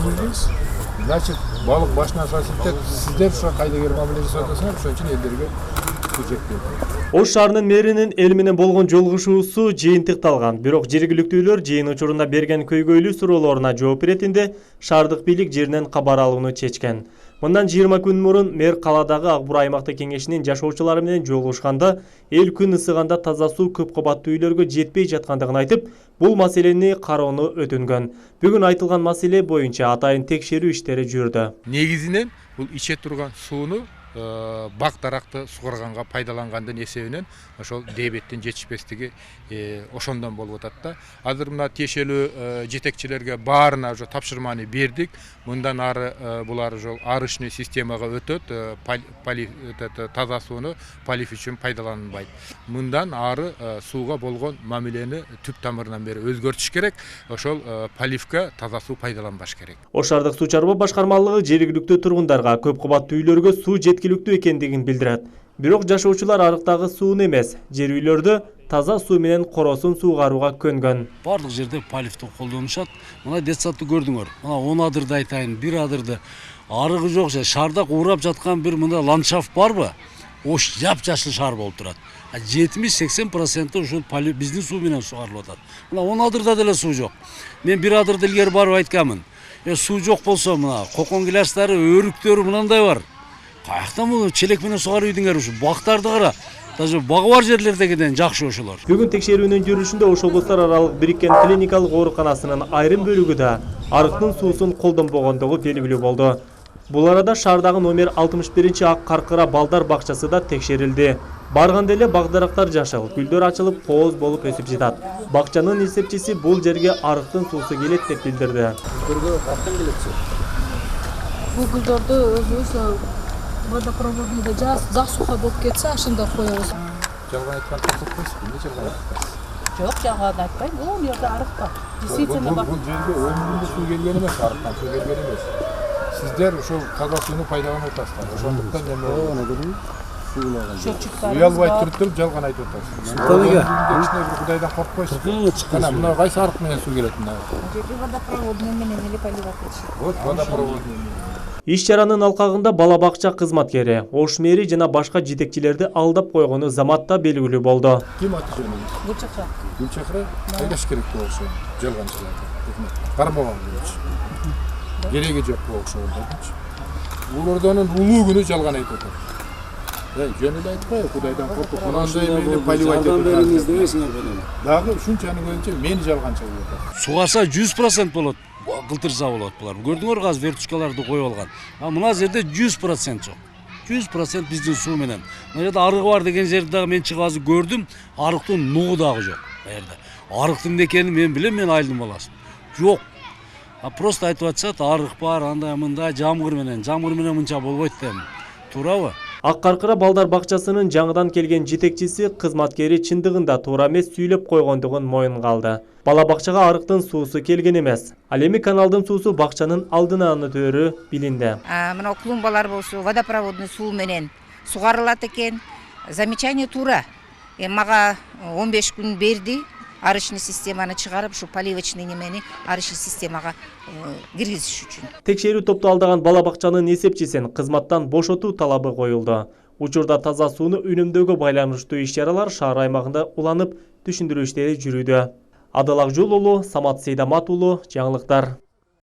жүргізбейсіз, значит, балық башынан сасып, сіздер ушо кайдыгер мамиле жасап атасыңар, ошон үчүн элдерге жетпейт. Ош шаарынын мэринин эл менен болгон жолугушуусу жыйынтыкталган. Бирок жергиликтүүлөр жыйын учурунда берген көйгөйлүү суроолоруна жооп беретинде шаардык бийлик жеринен кабар алууну чечкен. Мындан 20 күн мурун мэр каладагы Акбура аймактык кеңешинин жашоочулары менен жолугушканда эл күн ысыганда таза суу көп кабаттуу үйлөргө жетпей жаткандыгын айтып, бул маселени кароону өтүнгөн. Бүгүн айтылган маселе боюнча атайын текшерүү иштери жүрдү. Негизинен бул иче турган сууну бак даракты сугарганга пайдалангандын эсебинен ошол дебеттин жетишпестиги ошондон болуп атат да. Азыр мына тиешелүү жетекчилерге баарына ошо тапшырманы бердик. Мындан ары булар ошол арышный системага өтөт, таза сууну полив үчүн пайдаланбайт. Мындан ары сууга болгон мамилени түп тамырынан бери өзгөртүш керек. Ошол поливке таза суу пайдаланбаш керек. Ош шаардык суу чарба башкармалыгы жергиликтүү тургундарга көп кабаттуу үйлөргө суу жеткиликтүү экендигин билдирет. Бирок жашоочулар арыктагы сууну эмес, жер үйлөрдө таза суу менен коросун суугарууга көнгөн. Барлык жерде поливди колдонушат. Мына детсадты көрдүңөр. Мына 10 адырды айтайын, 1 адырды арыгы жок же шаардак урап жаткан бир мында ландшафт барбы? Ош жап-жашыл шаар болуп турат. 70-80% ушул полив биздин суу менен суугарылып атат. Мына 10 адырда деле суу жок. Мен 1 адырды илгери барып айтканмын. Суу жок болсо мына кокон гилястары, өрүктөрү мынандай бар. Каяктан бул челек менен сугарып үйдүңөр ушу бактарды кара. Даже багы бар жерлердегиден жакшы ошолор. Бүгүн текшерүүнүн жүрүшүндө Ош облустар аралык бириккен клиникалык ооруканасынын айрым бөлүгүдө арыктын суусун колдонбогондугу белгилүү болду. Бул арада шаардагы номер 61 ак каркыра балдар бакчасы да текшерилди. Барганда эле бак-дарактар жашыл, гүлдөр ачылып, кооз болуп өсүп жатат. Бакчанын эсепчиси бул жерге арыктын суусу келет деп билдирди. Гүлдөргө каяктан келет? Бул гүлдөрдү өзүбүз водопроводный засуха болуп кетсе, ошондо коебуз. Жалган айткан токтотпойсузбу? Эмне жалган айткансыз? Жок, жалган айтпайм. Бул жерде арык бар. Действительно бар. Бул жерге өмүрүндө суу келген эмес, арыктан суу келген эмес. Сиздер ошол таза сууну пайдаланып атасыздар. Ошондуктан эме Счетчиктар. уялбай туруп жалган айтып атасыз. Кудайдан коркпойсуз. Кана мына кайсы арык менен суу келет мына? Водопроводный менен эле поливать этишет. Вот водопроводный. Иш чаранын алкагында бала бакча кызматкери, Ош мэри жана башка жетекчилерди алдап койгону заматта белгилүү болду. Ким аты жөнүңүз? Гүлчакра. Гүлчакра айдаш керек болсо жалганчыларды. Кармаган болчу. Кереги жок болчу дечи. Улардын улуу күнү жалган айтып атат. Жөн эле айтпайбы, Кудайдан коркуп, мындай мени поливать этип. Дагы ушунчаны көзүнчө мени жалганчы болуп атат. Сугарса 100% болот. Кылтырса болот булар. Көрдүңөр газ вертушкаларды коюп алган. Мына жерде 100% жок. 100% биздин суу менен. Мына жерде арыгы бар деген жерде дагы мен чыгып азыр көрдүм, арыктын нугу дагы жок. Бу жерде. Арыктын эмне экенин мен билем, мен айылдын баласымын. Жок. Просто айтып атышат, арык бар, андай мындай жамгыр менен мынча болбойт дейм. Туурабы? Ак каркыра балдар бакчасынын жаңыдан келген жетекчиси кызматкери чындыгында туура эмес сүйлөп койгондугун моюнга алды. Бала бакчага арыктын суусу келген эмес. Ал эми каналдын суусу бакчанын алдына өнөтөрү билинди. Мына клумбалар болсо водопроводный суу менен сугарылат экен. Замечание туура. Мага 15 күн берди. Арышный системаны чыгарып, ушу поливочный немени арышный системага киргизиш үчүн. Текшерүү топту алдаган бала бакчанын эсепчисин кызматтан бошотуу талабы коюлду. Учурда таза сууну үнөмдөөгө байланыштуу иш-чаралар шаар аймагында уланып, түшүндүрүү иштери жүрүүдө. Адыл Акжол уулу, Самат Сейдамат уулу, жаңылыктар.